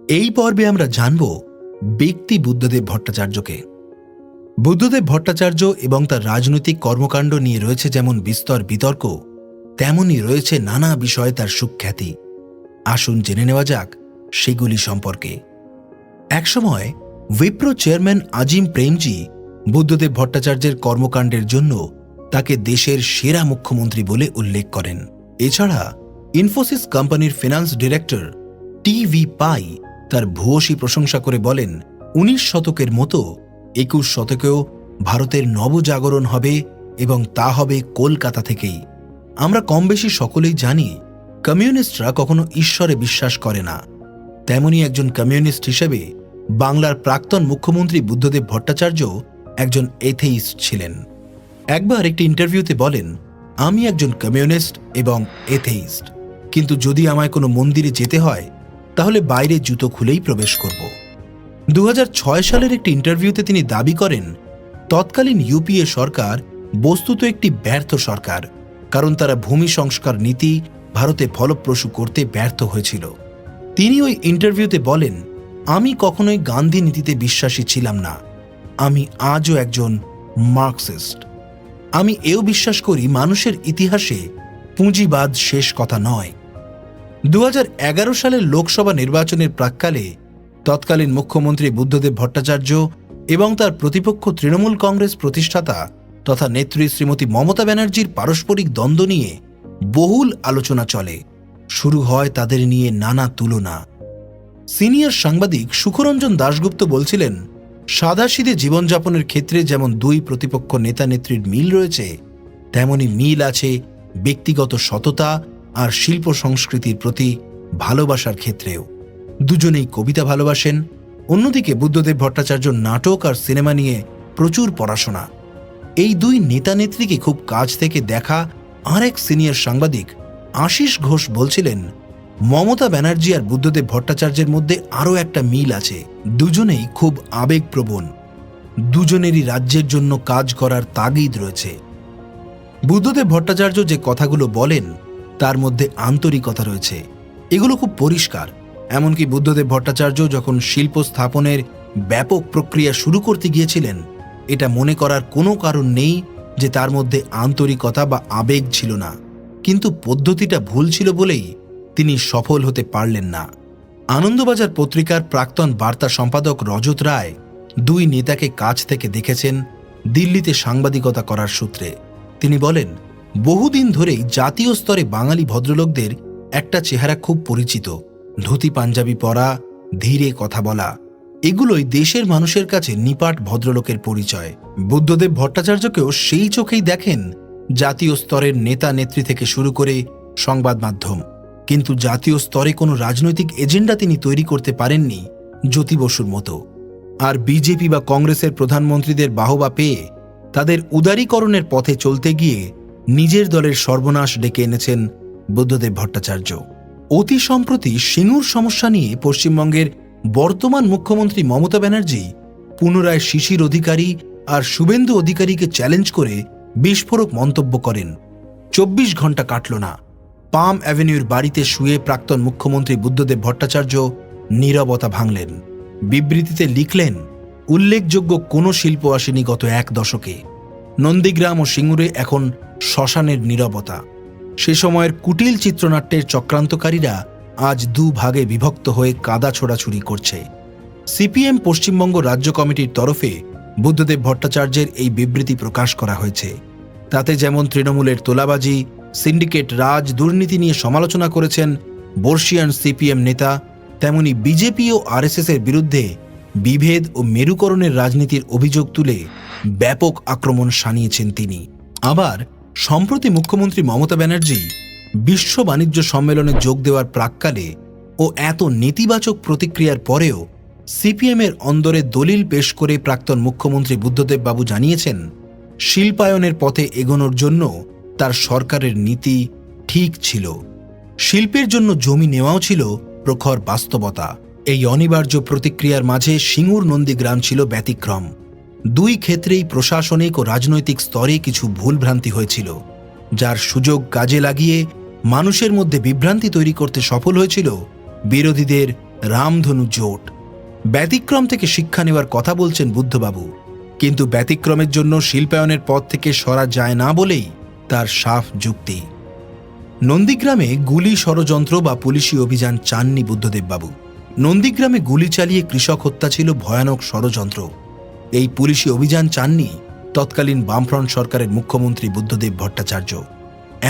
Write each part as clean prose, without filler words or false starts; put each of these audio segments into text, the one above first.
এই পর্বে আমরা জানব ব্যক্তি বুদ্ধদেব ভট্টাচার্যকে। বুদ্ধদেব ভট্টাচার্য এবং তার রাজনৈতিক কর্মকাণ্ড নিয়ে রয়েছে যেমন বিস্তর বিতর্ক, তেমনই রয়েছে নানা বিষয়ে তার সুখ্যাতি। আসুন জেনে নেওয়া যাক সেগুলি সম্পর্কে। একসময় উইপ্রো চেয়ারম্যান আজিম প্রেমজি বুদ্ধদেব ভট্টাচার্যের কর্মকাণ্ডের জন্য তাকে দেশের সেরা মুখ্যমন্ত্রী বলে উল্লেখ করেন। এছাড়া ইনফোসিস কোম্পানির ফিনান্স ডিরেক্টর টি.ভি. পাই তার ভূয়সী প্রশংসা করে বলেন, ১৯ শতকের মতো ২১ শতকেও ভারতের নবজাগরণ হবে এবং তা হবে কলকাতা থেকেই। আমরা কম বেশি সকলেই জানি কমিউনিস্টরা কখনো ঈশ্বরে বিশ্বাস করে না। তেমনি একজন কমিউনিস্ট হিসেবে বাংলার প্রাক্তন মুখ্যমন্ত্রী বুদ্ধদেব ভট্টাচার্য একজন এথেইস্ট ছিলেন। একবার একটি ইন্টারভিউতে বলেন, আমি একজন কমিউনিস্ট এবং এথেইস্ট, কিন্তু যদি আমায় কোনো মন্দিরে যেতে হয় তাহলে বাইরে জুতো খুলেই প্রবেশ করব। ২০০৬ সালের একটি ইন্টারভিউতে তিনি দাবি করেন, তৎকালীন ইউপিএ সরকার বস্তুত একটি ব্যর্থ সরকার, কারণ তারা ভূমি সংস্কার নীতি ভারতে ফলপ্রসূ করতে ব্যর্থ হয়েছিল। তিনি ওই ইন্টারভিউতে বলেন, আমি কখনোই গান্ধী নীতিতে বিশ্বাসী ছিলাম না। আমি আজও একজন মার্কসিস্ট। আমি এও বিশ্বাস করি মানুষের ইতিহাসে পুঁজিবাদ শেষ কথা নয়। ২০১১ সালের লোকসভা নির্বাচনের প্রাক্কালে তৎকালীন মুখ্যমন্ত্রী বুদ্ধদেব ভট্টাচার্য এবং তার প্রতিপক্ষ তৃণমূল কংগ্রেস প্রতিষ্ঠাতা তথা নেত্রী শ্রীমতী মমতা ব্যানার্জির পারস্পরিক দ্বন্দ্ব নিয়ে বহুল আলোচনা চলে। শুরু হয় তাদের নিয়ে নানা তুলনা। সিনিয়র সাংবাদিক সুখরঞ্জন দাশগুপ্ত বলছিলেন, সাদাসিধে জীবনযাপনের ক্ষেত্রে যেমন দুই প্রতিপক্ষ নেতা নেত্রীর মিল রয়েছে, তেমনি মিল আছে ব্যক্তিগত সততা আর শিল্প সংস্কৃতির প্রতি ভালোবাসার ক্ষেত্রেও। দুজনেই কবিতা ভালোবাসেন। অন্যদিকে বুদ্ধদেব ভট্টাচার্য নাটক আর সিনেমা নিয়ে প্রচুর পড়াশোনা। এই দুই নেতা নেত্রীকে খুব কাছ থেকে দেখা আরেক সিনিয়র সাংবাদিক আশিস ঘোষ বলছিলেন, মমতা ব্যানার্জি আর বুদ্ধদেব ভট্টাচার্যের মধ্যে আরও একটা মিল আছে। দুজনেই খুব আবেগপ্রবণ। দুজনেরই রাজ্যের জন্য কাজ করার তাগিদ রয়েছে। বুদ্ধদেব ভট্টাচার্য যে কথাগুলো বলেন তার মধ্যে আন্তরিকতা রয়েছে, এগুলো খুব পরিষ্কার। এমনকি বুদ্ধদেব ভট্টাচার্য যখন শিল্প স্থাপনের ব্যাপক প্রক্রিয়া শুরু করতে গিয়েছিলেন, এটা মনে করার কোনো কারণ নেই যে তার মধ্যে আন্তরিকতা বা আবেগ ছিল না, কিন্তু পদ্ধতিটা ভুল ছিল বলেই তিনি সফল হতে পারলেন না। আনন্দবাজার পত্রিকার প্রাক্তন বার্তা সম্পাদক রজত রায় দুই নেতাকে কাছ থেকে দেখেছেন দিল্লিতে সাংবাদিকতা করার সূত্রে। তিনি বলেন, বহুদিন ধরেই জাতীয় স্তরে বাঙালি ভদ্রলোকদের একটা চেহারা খুব পরিচিত, ধুতি পাঞ্জাবি পরা, ধীরে কথা বলা। এগুলোই দেশের মানুষের কাছে নিপাট ভদ্রলোকের পরিচয়। বুদ্ধদেব ভট্টাচার্যকেও সেই চোখেই দেখেন জাতীয় স্তরের নেতা নেত্রী থেকে শুরু করে সংবাদ মাধ্যম, কিন্তু জাতীয় স্তরে কোনো রাজনৈতিক এজেন্ডা তিনি তৈরি করতে পারেননি জ্যোতি বসুর মতো। আর বিজেপি বা কংগ্রেসের প্রধানমন্ত্রীদের বাহবা পেয়ে তাদের উদারীকরণের পথে চলতে গিয়ে নিজের দলের সর্বনাশ ডেকে এনেছেন বুদ্ধদেব ভট্টাচার্য। অতি সম্প্রতি সিঙ্গুর সমস্যা নিয়ে পশ্চিমবঙ্গের বর্তমান মুখ্যমন্ত্রী মমতা ব্যানার্জি পুনরায় শিশির অধিকারী আর শুভেন্দু অধিকারীকে চ্যালেঞ্জ করে বিস্ফোরক মন্তব্য করেন। ২৪ ঘন্টা কাটল না, পাম অ্যাভিনিউর বাড়িতে শুয়ে প্রাক্তন মুখ্যমন্ত্রী বুদ্ধদেব ভট্টাচার্য নীরবতা ভাঙলেন। বিবৃতিতে লিখলেন, উল্লেখযোগ্য কোনো শিল্প আসেনি গত এক দশকে। নন্দীগ্রাম ও সিঙ্গুরে এখন শ্মশানের নীরবতা। সে সময়ের কুটিল চিত্রনাট্যের চক্রান্তকারীরা আজ দুভাগে বিভক্ত হয়ে কাদা ছোড়াছুড়ি করছে। সিপিএম পশ্চিমবঙ্গ রাজ্য কমিটির তরফে বুদ্ধদেব ভট্টাচার্যের এই বিবৃতি প্রকাশ করা হয়েছে। তাতে যেমন তৃণমূলের তোলাবাজি, সিন্ডিকেট রাজ, দুর্নীতি নিয়ে সমালোচনা করেছেন বর্ষিয়ান সিপিএম নেতা, তেমনি বিজেপি ও আরএসএস এর বিরুদ্ধে বিভেদ ও মেরুকরণের রাজনীতির অভিযোগ তুলে ব্যাপক আক্রমণ শানিয়েছেন তিনি। আবার সম্প্রতি মুখ্যমন্ত্রী মমতা ব্যানার্জি বিশ্ব বাণিজ্য সম্মেলনে যোগ দেওয়ার প্রাক্কালে ও এত নেতিবাচক প্রতিক্রিয়ার পরেও সিপিএমের অন্দরে দলিল পেশ করে প্রাক্তন মুখ্যমন্ত্রী বুদ্ধদেব বাবু জানিয়েছেন, শিল্পায়নের পথে এগোনোর জন্য তার সরকারের নীতি ঠিক ছিল। শিল্পের জন্য জমি নেওয়াও ছিল প্রখর বাস্তবতা। এই অনিবার্য প্রতিক্রিয়ার মাঝে সিঙ্গুর নন্দীগ্রাম ছিল ব্যতিক্রম। দুই ক্ষেত্রেই প্রশাসনিক ও রাজনৈতিক স্তরে কিছু ভুলভ্রান্তি হয়েছিল, যার সুযোগ কাজে লাগিয়ে মানুষের মধ্যে বিভ্রান্তি তৈরি করতে সফল হয়েছিল বিরোধীদের রামধনু জোট। ব্যতিক্রম থেকে শিক্ষা নেওয়ার কথা বলছেন বুদ্ধবাবু, কিন্তু ব্যতিক্রমের জন্য শিল্পায়নের পথ থেকে সরা যায় না বলেই তার সাফ যুক্তি। নন্দীগ্রামে গুলি ষড়যন্ত্র বা পুলিশি অভিযান চাননি বুদ্ধদেববাবু। নন্দীগ্রামে গুলি চালিয়ে কৃষক হত্যা ছিল ভয়ানক ষড়যন্ত্র। এই পুলিশি অভিযান চাননি তৎকালীন বামফ্রন্ট সরকারের মুখ্যমন্ত্রী বুদ্ধদেব ভট্টাচার্য।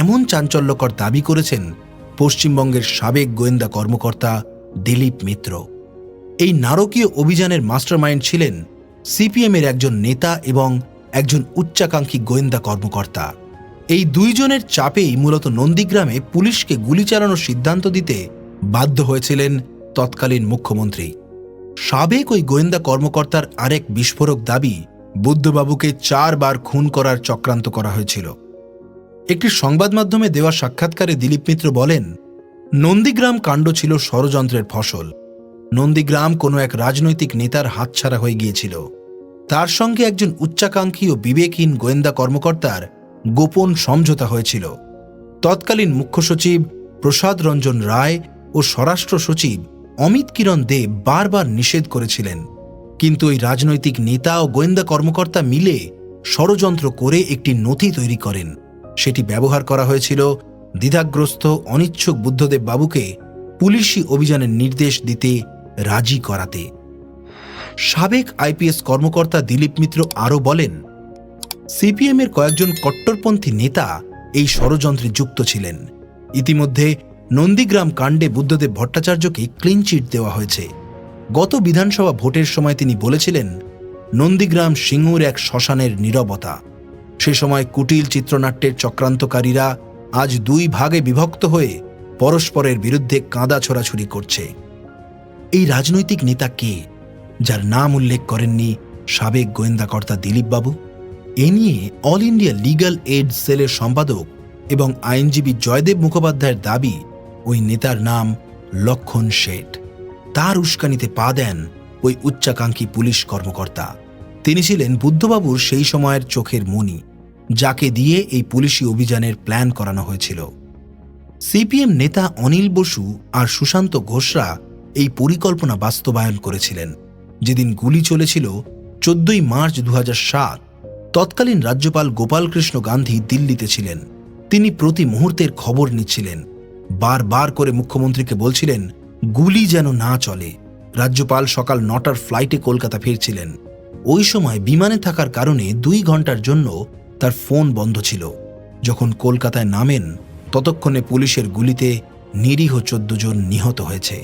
এমন চাঞ্চল্যকর দাবি করেছেন পশ্চিমবঙ্গের সাবেক গোয়েন্দা কর্মকর্তা দিলীপ মিত্র। এই নারকীয় অভিযানের মাস্টারমাইন্ড ছিলেন সিপিএমের একজন নেতা এবং একজন উচ্চাকাঙ্ক্ষী গোয়েন্দা কর্মকর্তা। এই দুইজনের চাপেই মূলত নন্দীগ্রামে পুলিশকে গুলি চালানোর সিদ্ধান্ত দিতে বাধ্য হয়েছিলেন তৎকালীন মুখ্যমন্ত্রী। সাবেক ওই গোয়েন্দা কর্মকর্তার আরেক বিস্ফোরক দাবি, বুদ্ধবাবুকে 4 বার খুন করার চক্রান্ত করা হয়েছিল। একটি সংবাদ মাধ্যমে দেওয়া সাক্ষাৎকারে দিলীপ মিত্র বলেন, নন্দীগ্রাম কাণ্ড ছিল ষড়যন্ত্রের ফসল। নন্দীগ্রাম কোনো এক রাজনৈতিক নেতার হাতছাড়া হয়ে গিয়েছিল। তার সঙ্গে একজন উচ্চাকাঙ্ক্ষী ও বিবেকহীন গোয়েন্দা কর্মকর্তার গোপন সমঝোতা হয়েছিল। তৎকালীন মুখ্য সচিব প্রসাদ রঞ্জন রায় ও স্বরাষ্ট্র সচিব অমিত কিরণ দেব বারবার নিষেধ করেছিলেন, কিন্তু ওই রাজনৈতিক নেতা ও গোয়েন্দা কর্মকর্তা মিলে ষড়যন্ত্র করে একটি নথি তৈরি করেন। সেটি ব্যবহার করা হয়েছিল দ্বিধাগ্রস্ত অনিচ্ছুক বুদ্ধদেব বাবুকে পুলিশি অভিযানের নির্দেশ দিতে রাজি করাতে। সাবেক আইপিএস কর্মকর্তা দিলীপ মিত্র আরও বলেন, সিপিএমের কয়েকজন কট্টরপন্থী নেতা এই ষড়যন্ত্রে যুক্ত ছিলেন। ইতিমধ্যে নন্দীগ্রাম কাণ্ডে বুদ্ধদেব ভট্টাচার্যকে ক্লিনচিট দেওয়া হয়েছে। গত বিধানসভা ভোটের সময় তিনি বলেছিলেন, নন্দীগ্রাম সিঙ্গুর এক শ্মশানের নীরবতা। সে সময় কুটিল চিত্রনাট্যের চক্রান্তকারীরা আজ 2 ভাগে বিভক্ত হয়ে পরস্পরের বিরুদ্ধে কাঁদা ছোড়াছুড়ি করছে। এই রাজনৈতিক নেতা কে, যার নাম উল্লেখ করেননি সাবেক গোয়েন্দাকর্তা দিলীপবাবু? এ নিয়ে অল ইন্ডিয়া লিগ্যাল এইড সেলের সম্পাদক এবং আইনজীবী জয়দেব মুখোপাধ্যায়ের দাবি, ওই নেতার নাম লক্ষণ শেঠ। তার উস্কানিতে পা দেন ওই উচ্চাকাঙ্ক্ষী পুলিশ কর্মকর্তা। তিনি ছিলেন বুদ্ধবাবুর সেই সময়ের চোখের মণি, যাকে দিয়ে এই পুলিশি অভিযানের প্ল্যান করানো হয়েছিল। সিপিএম নেতা অনিল বসু আর সুশান্ত ঘোষরা এই পরিকল্পনা বাস্তবায়ন করেছিলেন। যেদিন গুলি চলেছিল 14ই মার্চ 2007, তৎকালীন রাজ্যপাল গোপালকৃষ্ণ গান্ধী দিল্লিতে ছিলেন। তিনি প্রতি মুহূর্তের খবর নিচ্ছিলেন, বারবার করে মুখ্যমন্ত্রীকে বলছিলেন গুলি যেন না চলে। রাজ্যপাল সকাল 9টার ফ্লাইটে কলকাতা ফিরছিলেন। ওই সময় বিমানে থাকার কারণে 2 ঘন্টার জন্য তার ফোন বন্ধ ছিল। যখন কলকাতায় নামেন, ততক্ষণে পুলিশের গুলিতে নিরীহ 14 জন নিহত হয়েছে।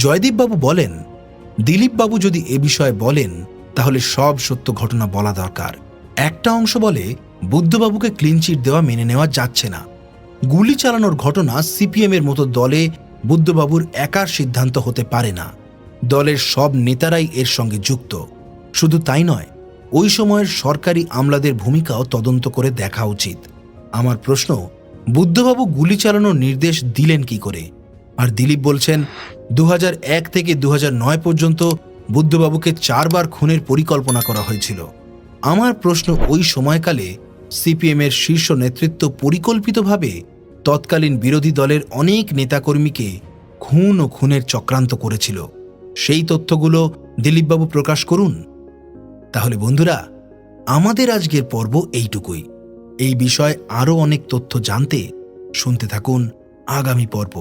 জয়দীপবাবু বলেন, দিলীপবাবু যদি এ বিষয়ে বলেন তাহলে সব সত্য ঘটনা বলা দরকার। একটা অংশ বলে বুদ্ধবাবুকে ক্লিনচিট দেওয়া মেনে নেওয়া যাচ্ছে না। গুলি চালানোর ঘটনা সিপিএমের মতো দলে বুদ্ধবাবুর একার সিদ্ধান্ত হতে পারে না। দলের সব নেতারাই এর সঙ্গে যুক্ত। শুধু তাই নয়, ওই সময়ের সরকারি আমলাদের ভূমিকাও তদন্ত করে দেখা উচিত। আমার প্রশ্ন, বুদ্ধবাবু গুলি চালানোর নির্দেশ দিলেন কি করে? আর দিলীপ বলছেন 2001 থেকে 2009 পর্যন্ত বুদ্ধবাবুকে 4 বার খুনের পরিকল্পনা করা হয়েছিল। আমার প্রশ্ন, ওই সময়কালে সিপিএমের শীর্ষ নেতৃত্ব পরিকল্পিতভাবে তৎকালীন বিরোধী দলের অনেক নেতাকর্মীকে খুন ও খুনের চক্রান্ত করেছিল। সেই তথ্যগুলো দিলীপবাবু প্রকাশ করুন। তাহলে বন্ধুরা, আমাদের আজকের পর্ব এইটুকুই। এই বিষয়ে আরও অনেক তথ্য জানতে শুনতে থাকুন আগামী পর্ব।